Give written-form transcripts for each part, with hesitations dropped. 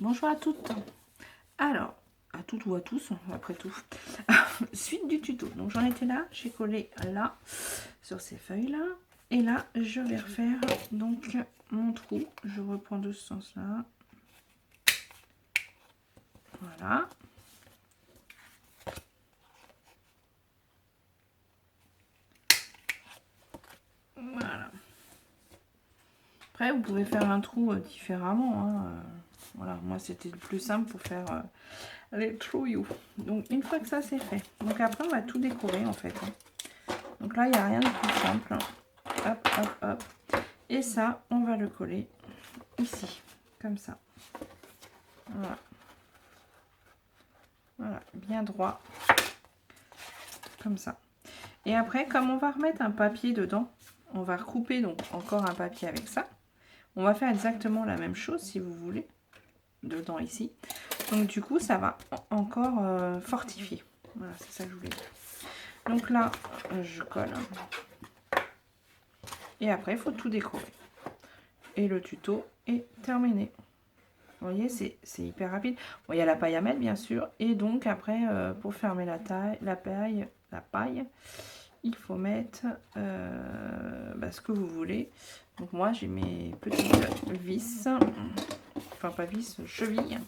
Bonjour à toutes. Alors, à toutes ou à tous, après tout. Suite du tuto. Donc j'en étais là, j'ai collé là, sur ces feuilles-là. Et là, je vais refaire donc mon trou. Je reprends de ce sens-là. Voilà. Voilà. Après, vous pouvez faire un trou différemment. Hein. Voilà, moi c'était le plus simple pour faire les trous. Donc une fois que ça c'est fait, donc après on va tout décorer en fait. Donc là, il n'y a rien de plus simple. Hop, hop, hop. Et ça, on va le coller ici, comme ça. Voilà. Voilà, bien droit. Comme ça. Et après, comme on va remettre un papier dedans, on va recouper donc encore un papier avec ça. On va faire exactement la même chose, si vous voulez, dedans ici. Donc du coup, ça va encore fortifier. Voilà, c'est ça que je voulais dire. Donc là, je colle. Et après, il faut tout décorer. Et le tuto est terminé. Vous voyez, c'est hyper rapide. Bon, il y a la paille à mettre, bien sûr. Et donc, après, pour fermer la paille, il faut mettre ce que vous voulez. Donc, moi, j'ai mes petites vis. Enfin, pas vis, chevilles.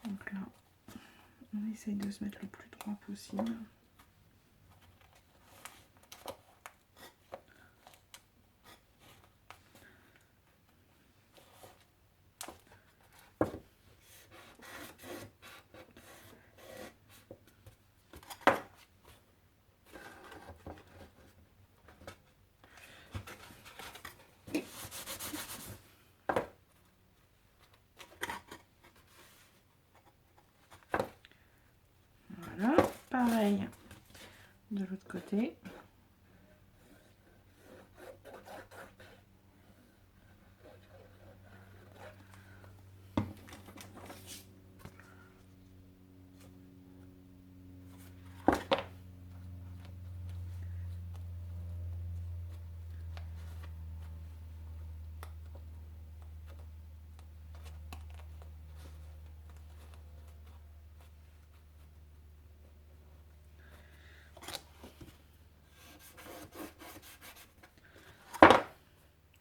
Donc là, on essaye de se mettre le plus droit possible. Voilà, pareil de l'autre côté.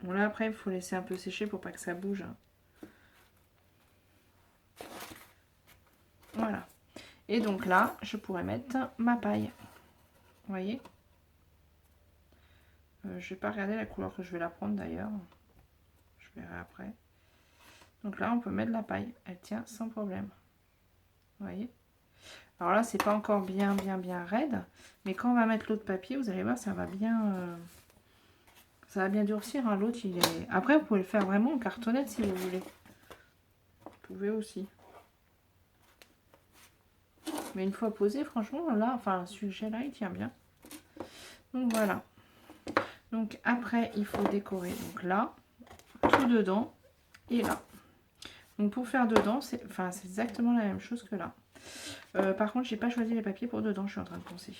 Bon là après il faut laisser un peu sécher pour pas que ça bouge. Voilà. Et donc là, je pourrais mettre ma paille. Vous voyez, je vais pas regarder la couleur que je vais la prendre d'ailleurs. Je verrai après. Donc là, on peut mettre la paille. Elle tient sans problème. Vous voyez. Alors là, c'est pas encore bien raide. Mais quand on va mettre l'autre papier, vous allez voir, ça va bien durcir. Hein. L'autre, il est... Après, vous pouvez le faire vraiment en cartonnette si vous voulez. Vous pouvez aussi. Mais une fois posé, franchement, là, enfin, ce sujet-là, il tient bien. Donc voilà. Donc après, il faut décorer. Donc là, tout dedans et là. Donc pour faire dedans, c'est exactement la même chose que là. Par contre, j'ai pas choisi les papiers pour dedans, je suis en train de penser.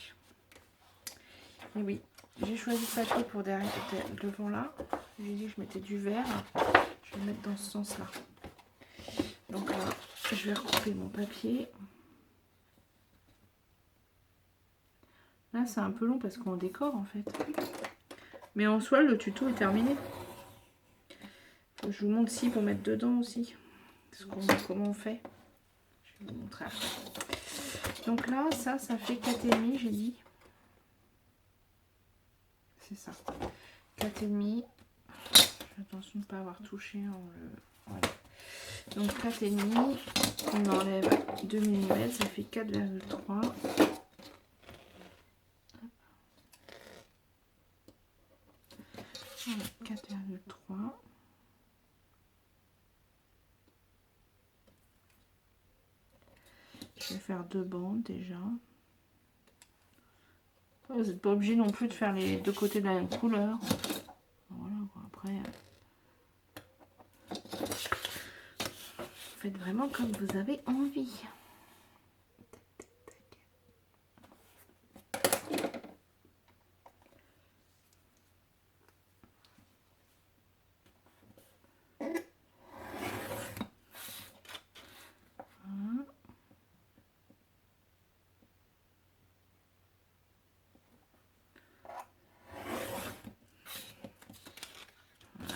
Et oui, j'ai choisi le papier pour derrière, devant là. J'ai dit que je mettais du vert. Je vais le mettre dans ce sens-là. Donc là, je vais recouper mon papier. Là, c'est un peu long parce qu'on décore en fait. Mais en soi, le tuto est terminé. Je vous montre si pour mettre dedans aussi. Comment on fait. Je vais vous montrer après. Donc là, ça fait 4,5, j'ai dit. C'est ça. 4,5. Attention de ne pas avoir touché. Voilà. Donc 4,5. On enlève 2 mm. Ça fait 4,3. 4,3. Je vais faire 2 bandes déjà. Vous n'êtes pas obligé non plus de faire les deux côtés de la même couleur. Voilà, après. Faites vraiment comme vous avez envie.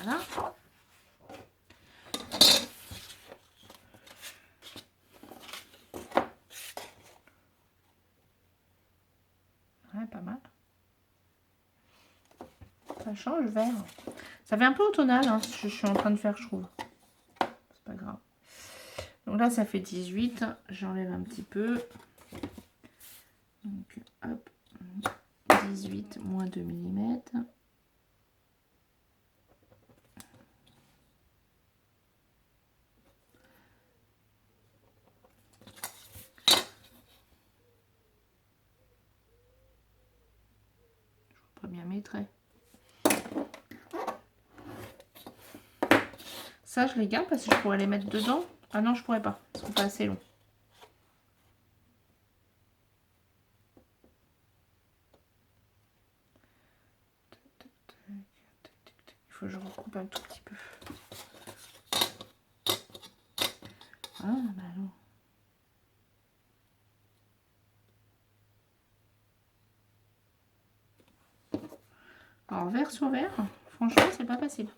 Voilà. Ouais, pas mal. Ça change vert. Ça fait un peu automnal, hein, ce que je suis en train de faire, je trouve. C'est pas grave. Donc là, ça fait 18. J'enlève un petit peu. Donc, hop. 18 moins 2 mm. Je vois pas bien mes traits. Ça, je les garde parce que je pourrais les mettre dedans. Ah non, je pourrais pas. Ils sont pas assez longs. Il faut que je recoupe un tout petit peu. Ah, bah non. Alors, vert sur vert, franchement, c'est pas facile.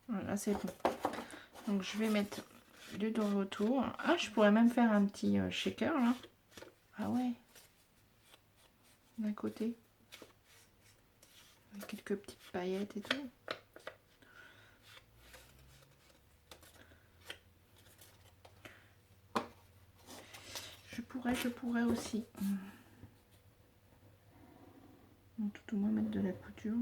Voilà, c'est bon. Donc, je vais mettre du doré autour. Ah, je pourrais même faire un petit shaker, là. Ah ouais. D'un côté. Avec quelques petites paillettes et tout. Je pourrais aussi. Tout au moins mettre de la couture.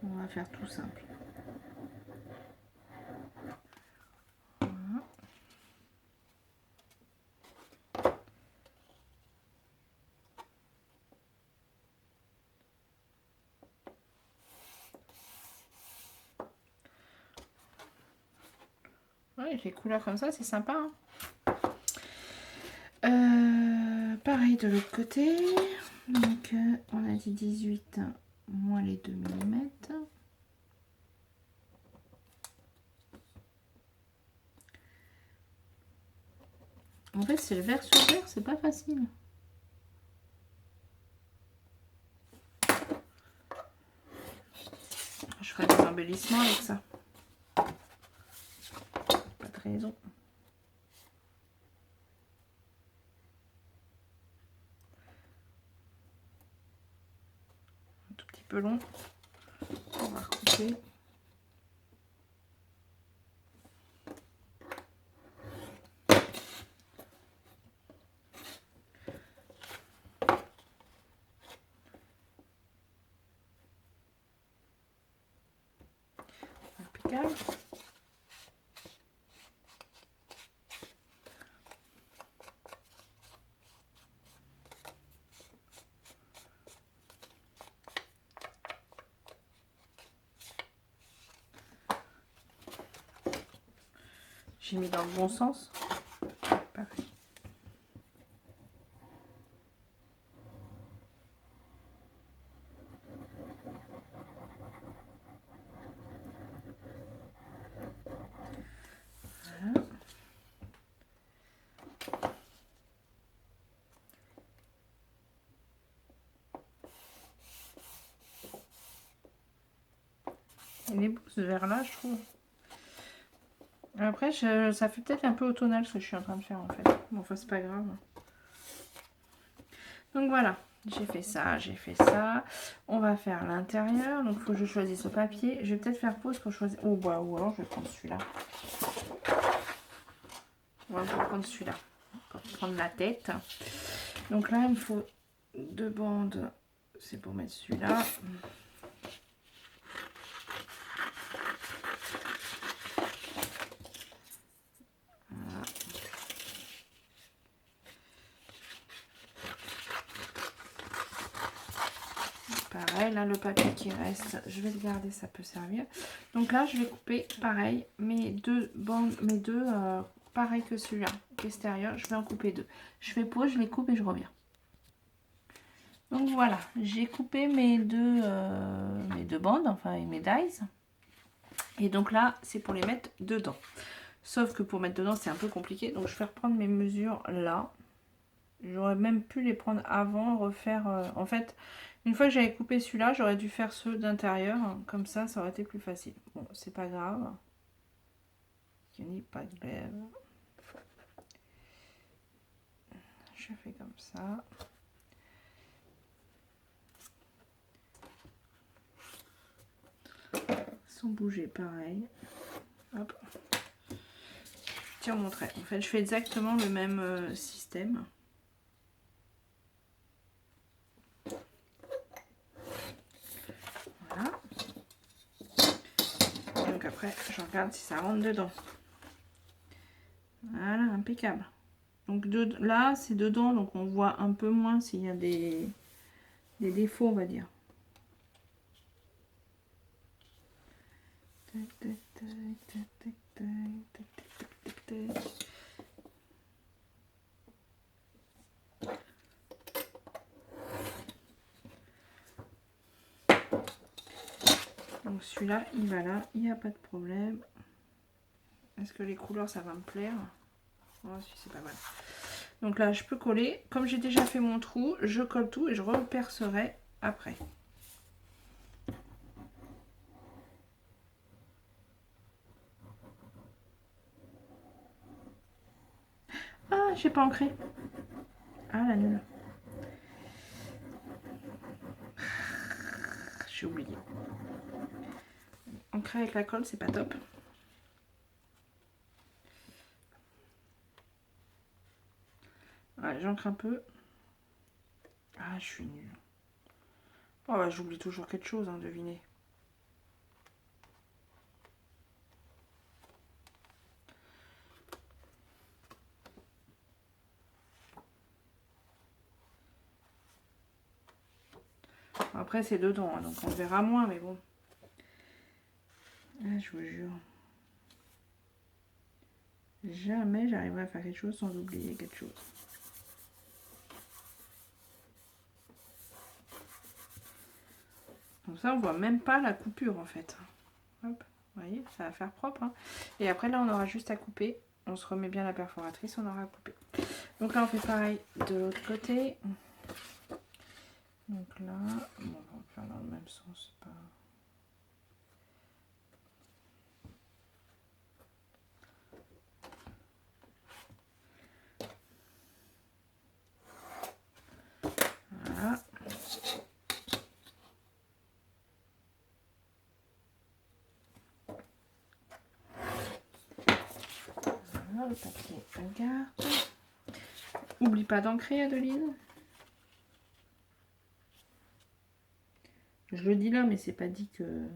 On va faire tout simple. Voilà. Ouais, les couleurs comme ça, c'est sympa. Hein. Pareil de l'autre côté. Donc, on a dit 18 moins les 2 mm. En fait, c'est le vert sur vert, c'est pas facile. Je ferai des embellissements avec ça. Pas de raison. Un tout petit peu long. On va recouper. Impeccable. J'ai mis dans le bon sens. Pareil. Voilà. Il est beau ce vert là, je trouve. Après, ça fait peut-être un peu automnal ce que je suis en train de faire en fait. Bon, enfin, c'est pas grave. Donc voilà, j'ai fait ça, j'ai fait ça. On va faire l'intérieur. Donc il faut que je choisisse le papier. Je vais peut-être faire pause pour choisir. Oh bah, ou alors je vais prendre celui-là. On va prendre celui-là. Pour prendre la tête. Donc là, il me faut 2 bandes. C'est pour mettre celui-là. Pareil, là le papier qui reste, je vais le garder, ça peut servir. Donc là, je vais couper pareil mes 2 bandes, pareil que celui-là, extérieur. Je vais en couper 2. Je fais pause, je les coupe et je reviens. Donc voilà, j'ai coupé mes deux bandes, enfin mes dies. Et donc là, c'est pour les mettre dedans. Sauf que pour mettre dedans, c'est un peu compliqué. Donc je vais reprendre mes mesures là. J'aurais même pu les prendre avant, refaire... En fait, une fois que j'avais coupé celui-là, j'aurais dû faire ceux d'intérieur. Comme ça aurait été plus facile. Bon, c'est pas grave. Il n'y a pas de grève. Je fais comme ça. Sans bouger, pareil. Hop. Je tire mon trait. En fait, je fais exactement le même système. Voilà. Donc après, je regarde si ça rentre dedans. Voilà, impeccable. Donc là, c'est dedans, donc on voit un peu moins s'il y a des défauts, on va dire. Tac, tac, tac, tac, tac, tac, tac, tac, tac. Donc celui-là, il va là, il n'y a pas de problème. Est-ce que les couleurs, ça va me plaire? Oh, si, c'est pas mal. Donc là, je peux coller. Comme j'ai déjà fait mon trou, je colle tout et je repercerai après. Ah, j'ai pas ancré. Ah, la nulle. J'ai oublié. Ancrer avec la colle, c'est pas top. Ouais, j'ancre un peu. Ah, je suis nulle. Oh, bah, j'oublie toujours quelque chose, hein, devinez. Après, c'est dedans, hein, donc on verra moins, mais bon. Ah, je vous jure. Jamais j'arriverai à faire quelque chose sans oublier quelque chose. Comme ça, on voit même pas la coupure, en fait. Hop, vous voyez, ça va faire propre. Hein. Et après, là, on aura juste à couper. On se remet bien la perforatrice, on aura à couper. Donc là, on fait pareil de l'autre côté. Donc là, bon, on va faire dans le même sens. Pas... Voilà. Voilà, le papier, on garde. Oublie pas d'ancrer, Adeline. Je le dis là, mais c'est pas dit que...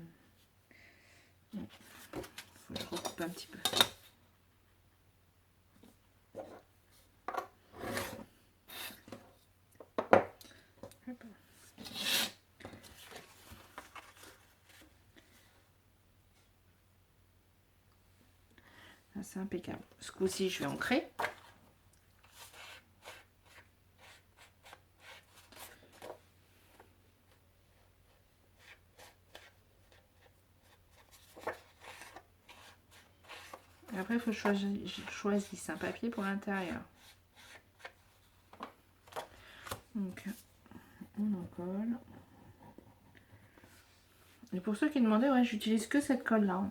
Faut que je recoupe un petit peu. Hop. C'est impeccable. Ce coup-ci, je vais ancrer. Et après, il faut que je choisisse un papier pour l'intérieur. Donc, on en colle. Et pour ceux qui demandaient, ouais, j'utilise que cette colle-là.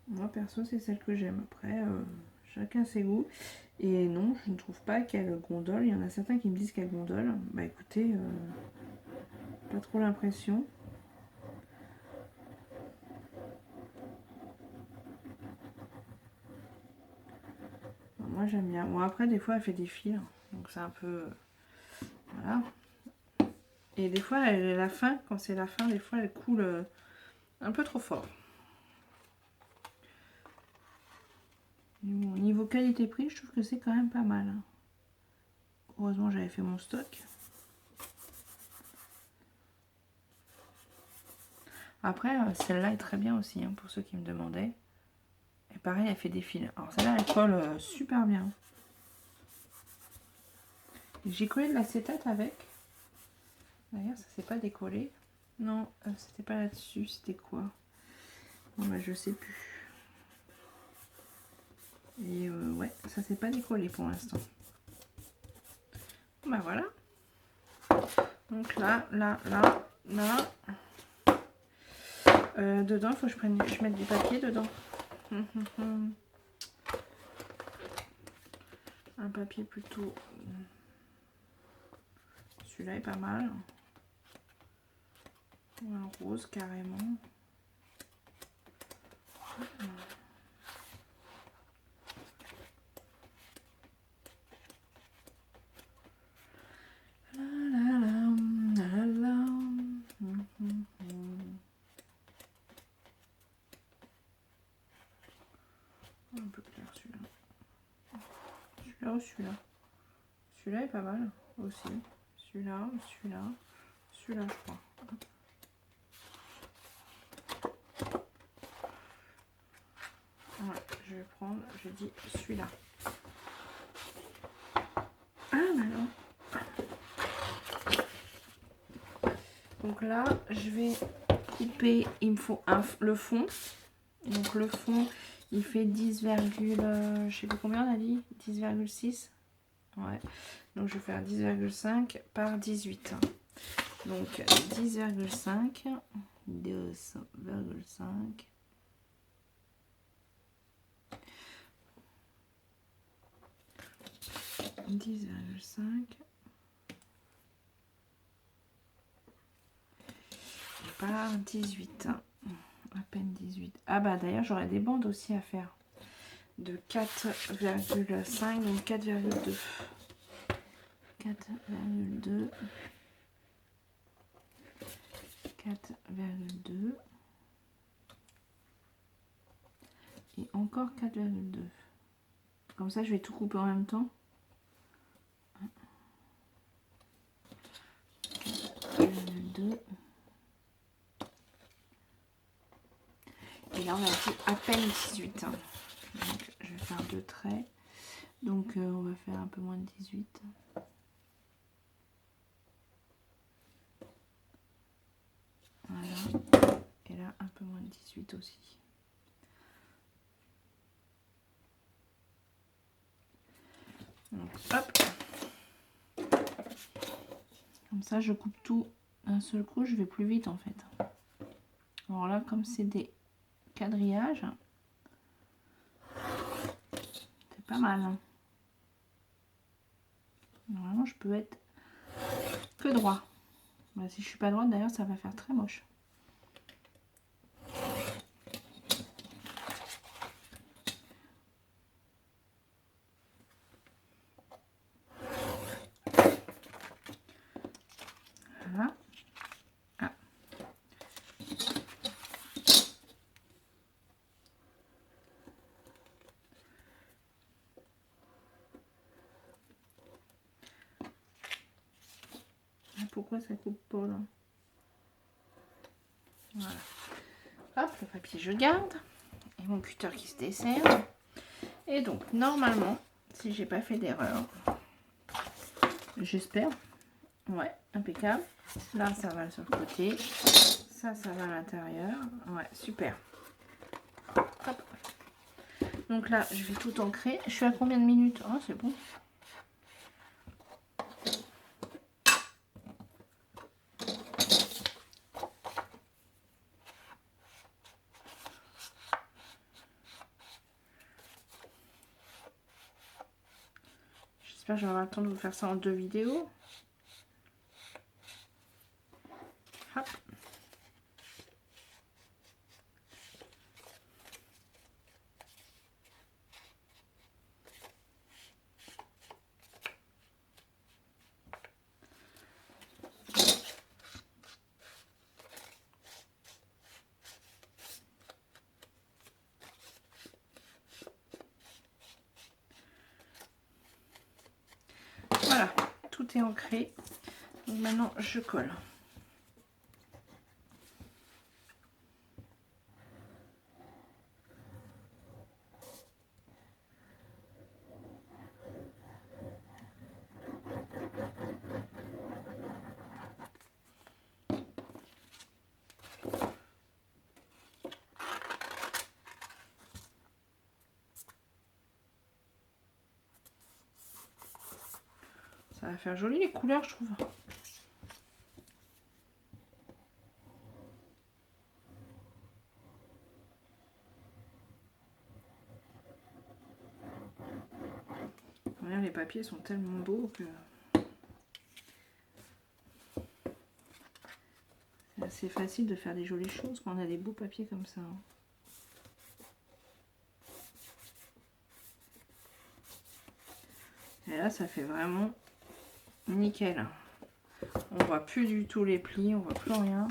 Moi, perso, c'est celle que j'aime. Après, chacun ses goûts. Et non, je ne trouve pas qu'elle gondole. Il y en a certains qui me disent qu'elle gondole. Bah écoutez, pas trop l'impression. Moi, j'aime bien. Bon, après, des fois, elle fait des fils. Donc, c'est un peu... Voilà. Et des fois, la fin, quand c'est la fin, des fois, elle coule un peu trop fort. Bon, niveau qualité-prix, je trouve que c'est quand même pas mal. Heureusement, j'avais fait mon stock. Après, celle-là est très bien aussi, hein, pour ceux qui me demandaient. Et pareil, elle fait des fils. Alors celle-là, elle colle super bien. J'ai collé de l'acétate avec. D'ailleurs, ça s'est pas décollé. Non, c'était pas là-dessus. C'était quoi? Bon, bah, je sais plus. ouais, ça s'est pas décollé pour l'instant. Bah voilà. Donc là. Dedans, il faut que je mette du papier dedans. Un papier plutôt... Celui-là est pas mal. Ou un rose carrément. Un peu clair celui-là. Celui-là ou celui-là. Celui-là est pas mal aussi. Celui-là, celui-là, celui-là je crois. Ouais, je vais prendre, je dis celui-là. Ah bah non. Donc là, je vais couper, il me faut le fond. Donc le fond, il fait 10, je sais plus combien on a dit, 10,6. Ouais. Donc je vais faire 10,5 par 18. Donc 10,5, 2,5. Par 18. À peine 18. Ah bah d'ailleurs j'aurais des bandes aussi à faire. De 4,5 donc 4,2. 4,2. 4,2. Et encore 4,2. Comme ça je vais tout couper en même temps. 4,2. Et là on a dit à peine 18. Donc je vais faire 2 traits. Donc on va faire un peu moins de 18. Voilà. Et là un peu moins de 18 aussi. Donc hop. Comme ça je coupe tout d'un seul coup, je vais plus vite en fait. Alors là comme c'est des quadrillages, c'est pas mal. Hein. Normalement je peux être que droit. Bah, si je suis pas droite d'ailleurs ça va faire très moche. Voilà. Ah. Pourquoi ça coupe pas là? Voilà. Hop, le papier je garde. Et mon cutter qui se dessert. Et donc normalement, si j'ai pas fait d'erreur, j'espère. Ouais, impeccable. Là ça va sur le côté. Ça va à l'intérieur. Ouais, super. Hop. Donc là, je vais tout ancrer. Je suis à combien de minutes? Oh, c'est bon. J'espère que j'aurai le temps de vous faire ça en 2 vidéos. Hop. Voilà, tout est ancré. Donc maintenant, je colle. Ça va faire joli les couleurs, je trouve. Regarde, les papiers sont tellement beaux que c'est assez facile de faire des jolies choses quand on a des beaux papiers comme ça. Et là, ça fait vraiment nickel. On voit plus du tout les plis, on voit plus rien.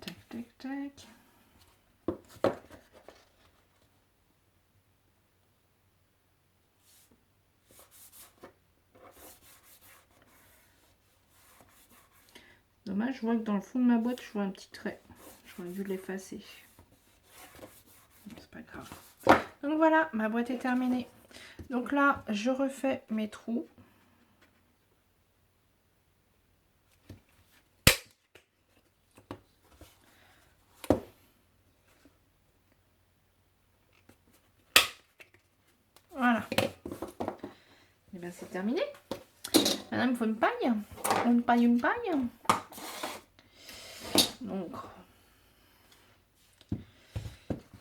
Tac, tac, tac. Dommage, je vois que dans le fond de ma boîte, je vois un petit trait. J'aurais dû l'effacer. C'est pas grave. Donc voilà, ma boîte est terminée. Donc là, je refais mes trous. Voilà. Et bien c'est terminé. Maintenant, il me faut une paille. Une paille. Donc,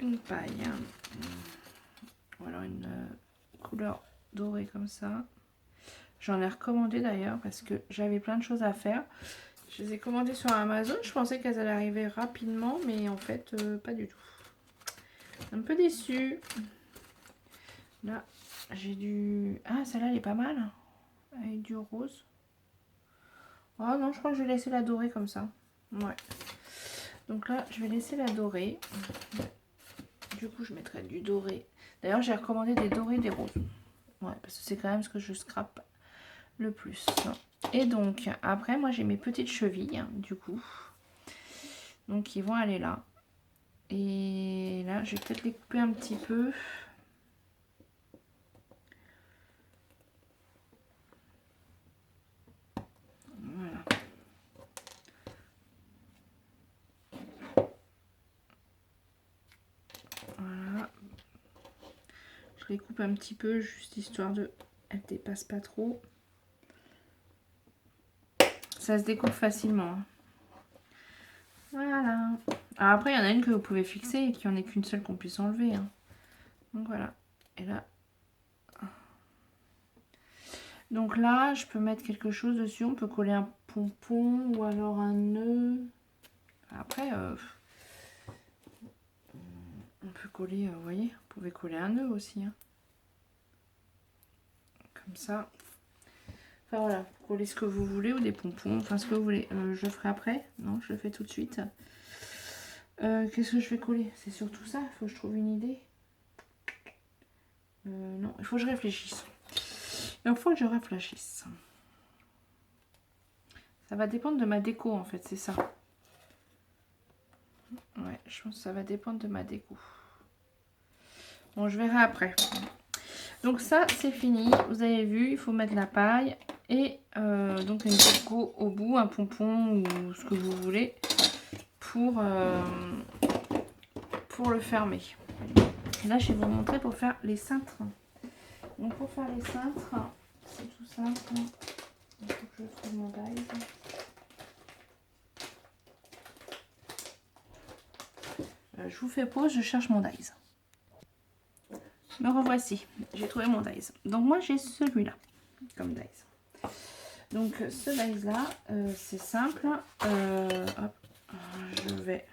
une paille. Ou alors une couleur dorée comme ça. J'en ai recommandé d'ailleurs parce que j'avais plein de choses à faire. Je les ai commandées sur Amazon. Je pensais qu'elles allaient arriver rapidement, mais en fait, pas du tout. Un peu déçue. Là, j'ai du... Ah, celle-là, elle est pas mal. Avec du rose. Oh non, je crois que je vais laisser la dorée comme ça. Ouais. Donc là, je vais laisser la dorée. Du coup, je mettrai du doré. D'ailleurs, j'ai recommandé des dorés, des roses. Ouais, parce que c'est quand même ce que je scrape le plus. Et donc, après, moi, j'ai mes petites chevilles, du coup. Donc, ils vont aller là. Et là, je vais peut-être les couper un petit peu. Voilà. Voilà. Je les coupe un petit peu, juste histoire de... Elles ne dépassent pas trop. Ça se découpe facilement. Hein. Voilà. Alors après, il y en a une que vous pouvez fixer et qu'il n'y en ait qu'une seule qu'on puisse enlever. Hein. Donc voilà. Et là... Donc là, je peux mettre quelque chose dessus. On peut coller un pompon ou alors un nœud. Après, on peut coller, vous voyez, vous pouvez coller un nœud aussi. Hein. Comme ça. Enfin voilà, vous collez ce que vous voulez ou des pompons, enfin ce que vous voulez. Je le ferai après. Non, je le fais tout de suite. Qu'est-ce que je vais coller? C'est surtout ça, il faut que je trouve une idée. Non, il faut que je réfléchisse. Il faut que je réfléchisse. Ça va dépendre de ma déco en fait, c'est ça. Ouais, je pense que ça va dépendre de ma déco. Bon, je verrai après. Donc ça, c'est fini. Vous avez vu, il faut mettre la paille. Et donc une déco au bout, un pompon ou ce que vous voulez. Pour le fermer. Là, je vais vous montrer pour faire les cintres. Donc pour faire les cintres, c'est tout simple. Il faut que je trouve mon dies. Je vous fais pause, je cherche mon dies. Me revoici, j'ai trouvé mon dies. Donc moi j'ai celui-là comme dies. Donc ce dies là, c'est simple. Hop, je vais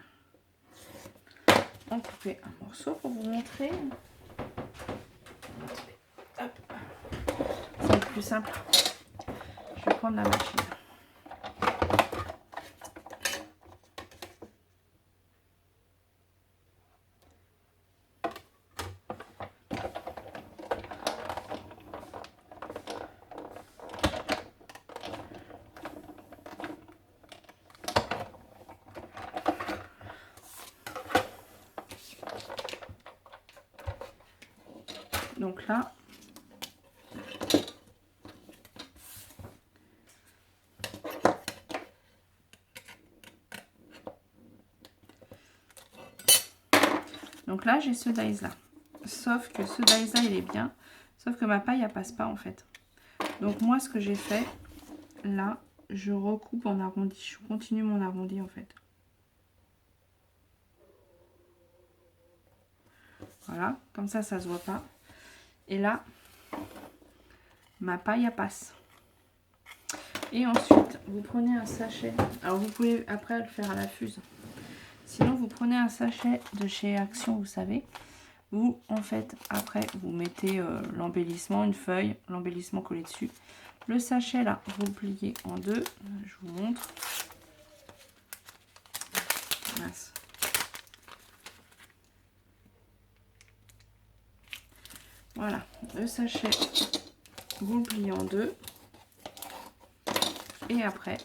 en couper un morceau pour vous montrer. Hop, ça va être plus simple. Je vais prendre la machine. Donc là, Donc là, j'ai ce dies là. Sauf que ce dies là, il est bien. Sauf que ma paille, elle passe pas en fait. Donc moi, ce que j'ai fait, là, je recoupe en arrondi. Je continue mon arrondi en fait. Voilà, comme ça se voit pas. Et là, ma paille, elle passe. Et ensuite, vous prenez un sachet. Alors, vous pouvez après le faire à la fuse. Sinon, vous prenez un sachet de chez Action, vous savez. Vous, en fait, après, vous mettez l'embellissement, une feuille, l'embellissement collé dessus. Le sachet, là, vous le pliez en deux. Je vous montre. Mince. Voilà, le sachet, vous le pliez en deux. Et après,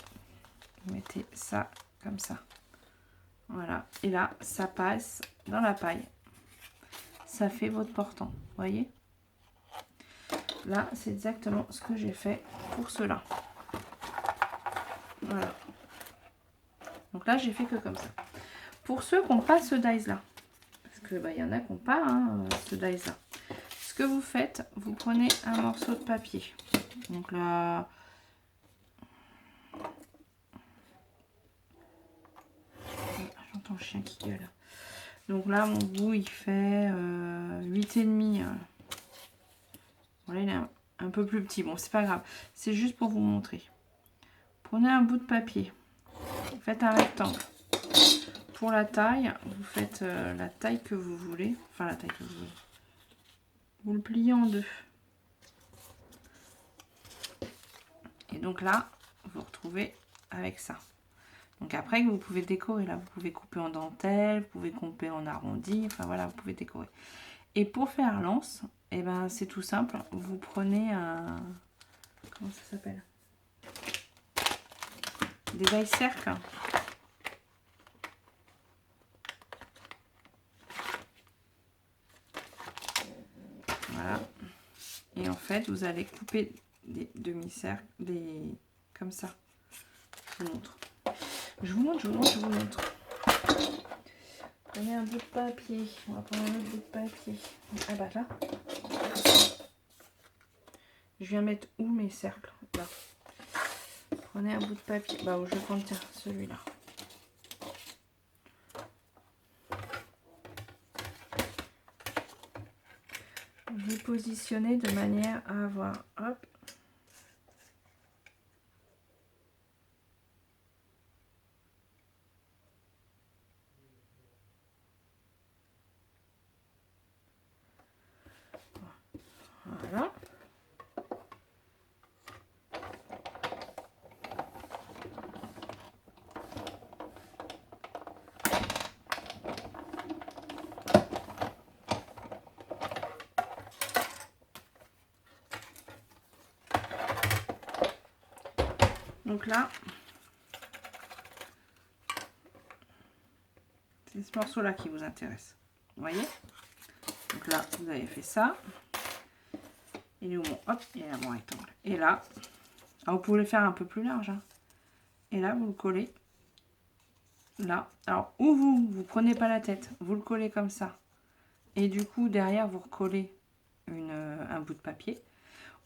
vous mettez ça comme ça. Voilà, et là, ça passe dans la paille. Ça fait votre portant, vous voyez? Là, c'est exactement ce que j'ai fait pour cela. Voilà. Donc là, j'ai fait que comme ça. Pour ceux qui n'ont pas ce dies là, parce que bah, y en a qui n'ont pas ce dies là. Ce que vous faites, vous prenez un morceau de papier. Donc là, j'entends le chien qui gueule. Donc là, mon bout, il fait 8,5. Voilà, il est un peu plus petit. Bon, c'est pas grave. C'est juste pour vous montrer. Prenez un bout de papier. Faites un rectangle. Pour la taille, vous faites la taille que vous voulez. Enfin, la taille que vous voulez. Vous le pliez en deux. Et donc là, vous retrouvez avec ça. Donc après, vous pouvez décorer. Là, vous pouvez couper en dentelle, vous pouvez couper en arrondi. Enfin voilà, vous pouvez décorer. Et pour faire l'anse, eh ben, c'est tout simple. Vous prenez un... Comment ça s'appelle? Des die cercles. Voilà. Et en fait, vous allez couper des demi-cercles, des... comme ça. Je vous montre. Je vous montre, je vous montre, je vous montre. Prenez un bout de papier. On va prendre un autre bout de papier. Ah bah là. Je viens mettre où mes cercles? Là. Prenez un bout de papier. Bah, je vais prendre celui-là. Vous positionnez de manière à avoir, hop, voilà. Donc là, c'est ce morceau-là qui vous intéresse. Vous voyez? Donc là, vous avez fait ça. Il est où mon... Hop, il est là mon rectangle. Et là, alors vous pouvez le faire un peu plus large. Hein. Et là, vous le collez. Là. Alors, ou vous prenez pas la tête. Vous le collez comme ça. Et du coup, derrière, vous recollez un bout de papier.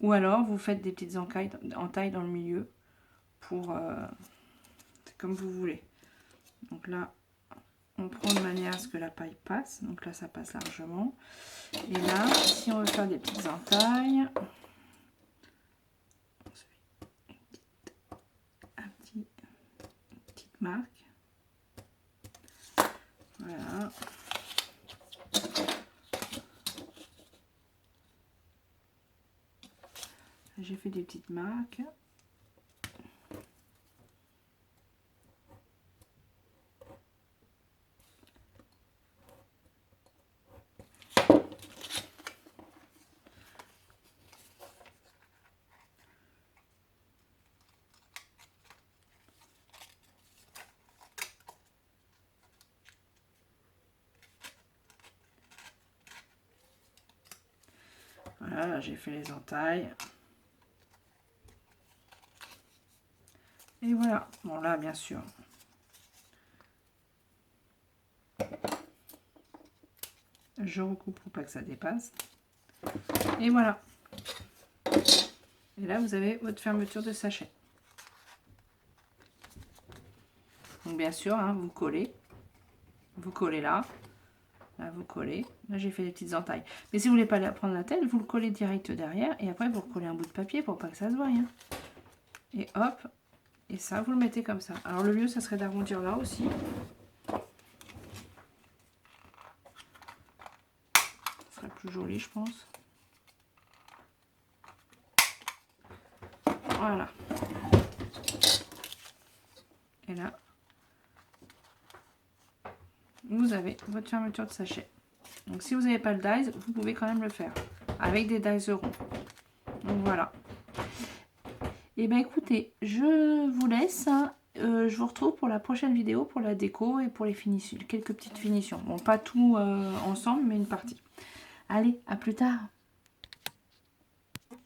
Ou alors, vous faites des petites entailles dans le milieu. Pour... c'est comme vous voulez. Donc là, on prend de manière à ce que la paille passe. Donc là, ça passe largement. Et là, si on veut faire des petites entailles, on se fait une petite marque. Voilà. J'ai fait des petites marques. Voilà, j'ai fait les entailles. Et voilà. Bon, là, bien sûr. Je recoupe pour pas que ça dépasse. Et voilà. Et là, vous avez votre fermeture de sachet. Donc bien sûr, hein, vous collez. Vous collez là. Là, vous collez. Là, j'ai fait des petites entailles. Mais si vous voulez pas prendre la tête, vous le collez direct derrière. Et après, vous recollez un bout de papier pour pas que ça se voie. Hein. Et hop. Et ça, vous le mettez comme ça. Alors, le mieux, ça serait d'arrondir là aussi. Ce serait plus joli, je pense. Voilà. Et là, vous avez votre fermeture de sachet. Donc si vous n'avez pas le dies, vous pouvez quand même le faire avec des dies ronds. Donc voilà. Et bien écoutez, je vous laisse. Hein. Je vous retrouve pour la prochaine vidéo pour la déco et pour les finitions, quelques petites finitions. Bon, pas tout ensemble, mais une partie. Allez, à plus tard.